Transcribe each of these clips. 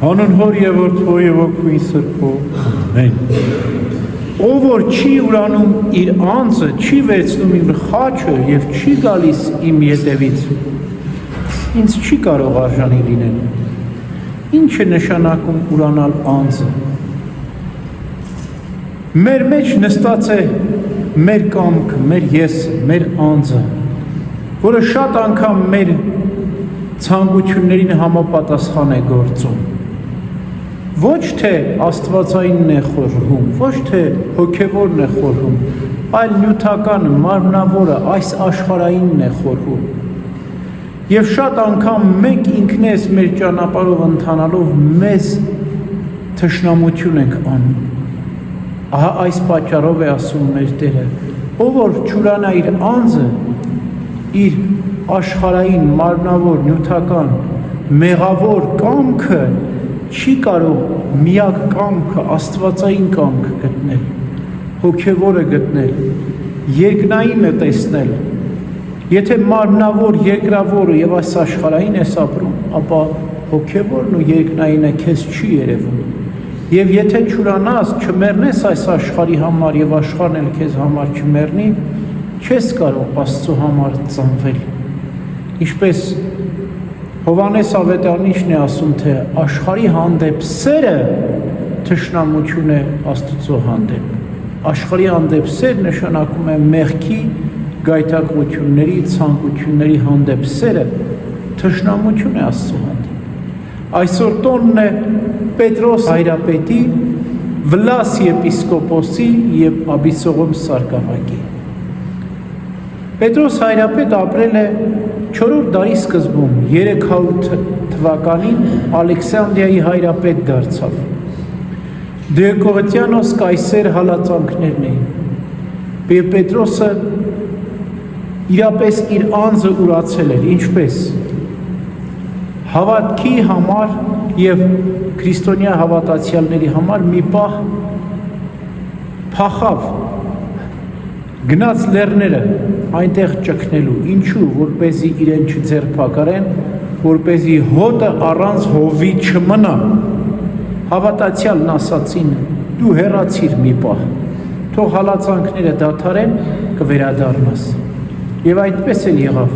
Հանուն Հոր եւ Որդու եւ Ոգու Սրբո, ամեն։ Ով որ չի ուրանում իր անձը, չի վերցնում իմ խաչը եւ չի գալիս իմ ետևից, ինձ չի կարող արժանի լինել։ Ինչ է նշանակում ուրանալ անձը։ Մեր մեջ նստած է մեր կամքը, մեր եսը, մեր անձը, որը շատ անգամ մեր ցանկություններին համապատասխան է գործում։ Ոչ թե աստվածայինն է խորհում, ոչ թե հոգևորն է խորհում, այլ նյութական մարմնավորը այս աշխարհայինն է խորհում։ Եվ շատ անգամ մենք ինքնես մեր ճանապարհով ընթանալով մեզ թշնամություն ենք անում։ Ահա այս պատճառով է ասում մեր Տերը, ով որ չուրանա իր անձը, իր աշխարհային մարմնավոր նյութական մեղավոր կամքը չի կարող միակ կամքը, աստվածային կամքը գտնել, հոգևորը գտնել, երկնայինը տեսնել։ Եթե մարմնավոր, երկրավորը եւ այս աշխարհային ես ապրում, ապա հոգևորն ու երկնայինը քեզ չի երևում։ Եվ եթե չուրանաս, չմեռնես այս աշխարհի համար եւ աշխարհն էլ քեզ համար չմեռնի, չես կարող Աստծո համար ծնվել։ Ինչպես Հովհաննես Ավետարանիչն է ասում, թե աշխարհի հանդեպ սերը թշնամություն է Աստծո հանդեպ։ Աշխարհի հանդեպ սեր նշանակում է մեղքի, գայթակղությունների, ցանկությունների հանդեպ սերը թշնամություն է Աստծո հանդեպ։ Այսօր տոնն է Պետրոս հայրապետի, Վլաս եպիսկոպոսի եւ Աբիսողոմ Սարգսակի։ Պետրոս հայրապետը ապրել է 4-րդ դարի սկզբում, 300 թվականին Ալեքսանդրիայի հայրապետ դարձավ։ Դիոկլետիանոս կայսեր հալածանքներն էին։ Եվ Պետրոսը իրապես իր անձը ուրացել էր, ինչպես հավատքի համար եւ քրիստոնյա հավատացյալների համար մի պահ փախավ, գնաց լեռները այնտեղ ճգնելու, ինչու, որպեսզի իրեն չձերբակալեն, որպեսզի հոտը առանց հովի չմնա։ Հավատացյալն ասացին, դու հեռացիր մի պահ, թող հալածանքները դադարեն, կվերադառնաս։ Եվ այդպես էլ եղավ։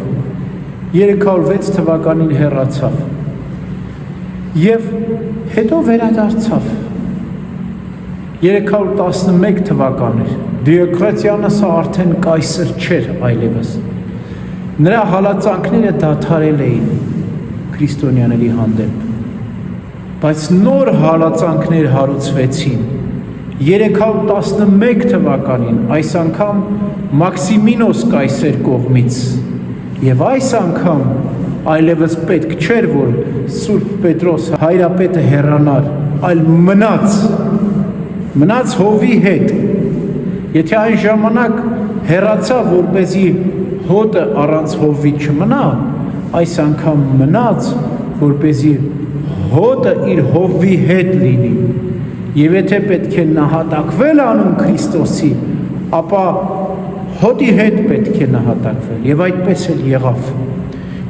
306 թվականին հեռացավ եւ հետո վերադարձավ 311 թվական էր Դիոկլետիանոսը արդեն կայսր չէր այլևս նրա հալածանքները դադարել էին քրիստոնյաների հանդեպ բայց նոր հալածանքներ հարուցվեցին 311 թվականին այս անգամ Մաքսիմինոս կայսեր կողմից Եվ այս անգամ այլևս պետք չէր, որ Սուրբ Պետրոս հայրապետը հեռանար, այլ մնաց հովի հետ։ Եթե այն ժամանակ հեռացավ, որպեսզի հոտը առանց հովի չմնա, այս անգամ մնաց, որպեսզի հոտը իր հովի հետ լինի։ Եվ եթե պետք է նահատակվել անուն Քրիստոսի, ապա հոտի հետ պետք է նահատակվել, եւ այդպես էլ եղավ։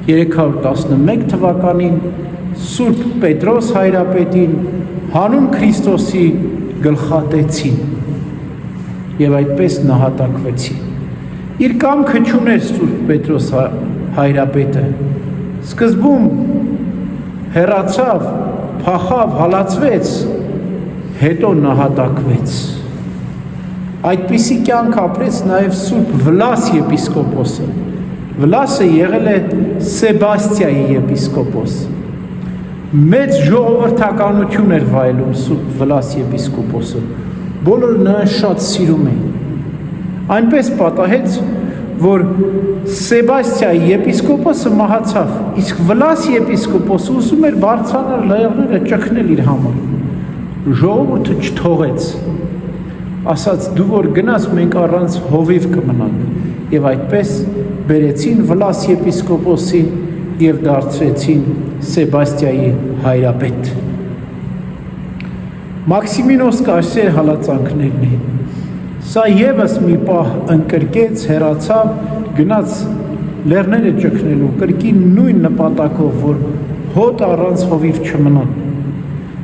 311 թվականին Սուրբ Պետրոս հայրապետին հանուն Քրիստոսի գլխատեցին եւ այդպես նահատակվեցին։ Իր կամքը չուներ Սուրբ Պետրոս հայրապետը։ Սկզբում հեռացավ, փախավ, հալածվեց, հետո նահատակվեց։ Այդպիսի կյանք ապրեց նաև Սուրբ Վլաս եպիսկոպոսը։ Վլասը եղել է Սեբաստիայի եպիսկոպոս։ Մեծ ժողովրդականություն էր վայելում Սուրբ Վլաս եպիսկոպոսը։ Բոլորը նրան շատ սիրում էին։ Այնպես պատահեց, որ Սեբաստիայի եպիսկոպոսը մահացավ, իսկ Վլաս եպիսկոպոսը ուզում էր բարձրանալ լեռները ճգնել իր համար։ Ժողովուրդը չթողեց։ Ասաց դու որ գնաս մենք առանց հովիվ կմնանք եւ այդպես բերեցին Վլաս եպիսկոպոսին եւ դարձրեցին Սեբաստիայի հայրապետ Մաքսիմինոս կայսեր հալածանքներն էին սա եւս մի պահ ընկրկեց հեռացավ գնաց լեռները ճգնելու կրկին նույն նպատակով որ հոտ առանց հովիվ չմնան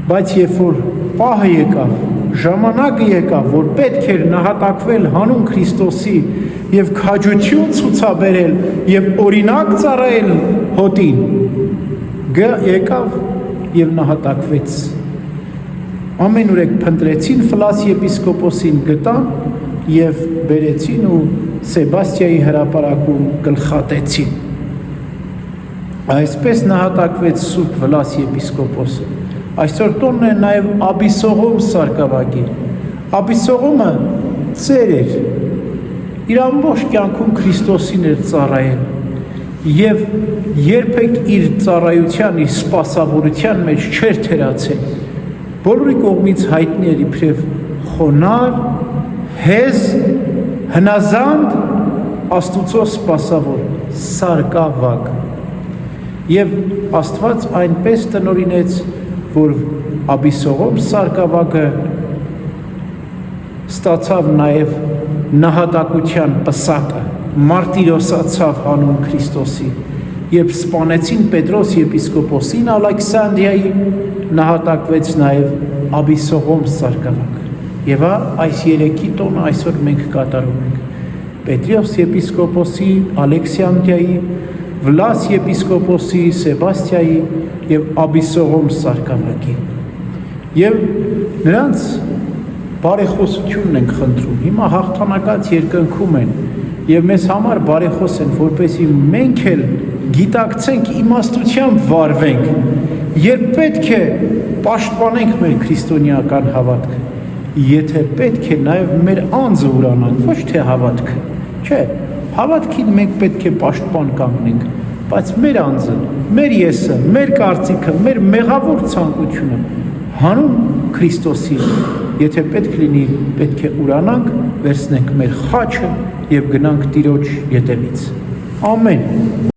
Բայց երբ որ պահը եկավ, ժամանակը եկավ, որ պետք էր նահատակվել հանուն Քրիստոսի եւ քաջություն ցուցաբերել եւ օրինակ ծառայել հոտին, եկավ եւ նահատակվեց։ Ամենուրեք փնտրեցին Ֆլաս եպիսկոպոսին, գտան եւ բերեցին ու Սեբաստիայի հրապարակում գլխատեցին։ Այսպես նահատակվեց Սուրբ Վլաս եպիսկոպոսը։ Այսօր տոնն է նաև Աբիսողոմ սարկավագիր։ Աբիսողոմը ծեր էր, իր ամբողջ կյանքում Քրիստոսին էր ծառայել եւ երբեք իր ծառայության, իր սպասավորության մեջ չէր թերացել։ Բոլորի կողմից հայտնի էր իբրև խոնար, հեզ, հնազանդ, Աստուծո սպասավոր, սարկավագ։ Եվ Աստված այնպես տնօրինեց, որ Աբիսողոմ սարկավագը ստացավ նաև նահատակության պսակը, մարտիրոսացավ հանուն Քրիստոսի, երբ սպանեցին Պետրոս եպիսկոպոսին Ալեքսանդրիայի, նահատակվեց նաև Աբիսողոմ սարկավագը։ Եվ այս երեքի տոնը այսօր մենք կատարում ենք Պետրոս եպիսկոպոսի Ալեքսանդրիայի, Վլաս եպիսկոպոսի Սեբաստիայի եւ Աբիսողոմ սարկավագի։ Եվ նրանց բարեխոսությունն ենք խնդրում։ Հիմա հաղթանակած երկնքում են եւ մեզ համար բարեխոս են, որպեսզի մենք էլ գիտակցենք, իմաստությամբ վարվենք, երբ պետք է պաշտպանենք մեր քրիստոնեական հավատքը, եթե պետք է նաեւ մեր անձը ուրանանք, ոչ թե հավատքը։ Չէ, հավատքին մենք պետք է պաշտպան կանգնենք, բայց մեր անձը, մեր եսը, մեր կարծիքը, մեր մեղավոր ցանկությունը հանուն Քրիստոսի, եթե պետք լինի, պետք է ուրանանք, վերցնենք մեր խաչը եւ գնանք Տիրոջ ետևից։ Ամեն։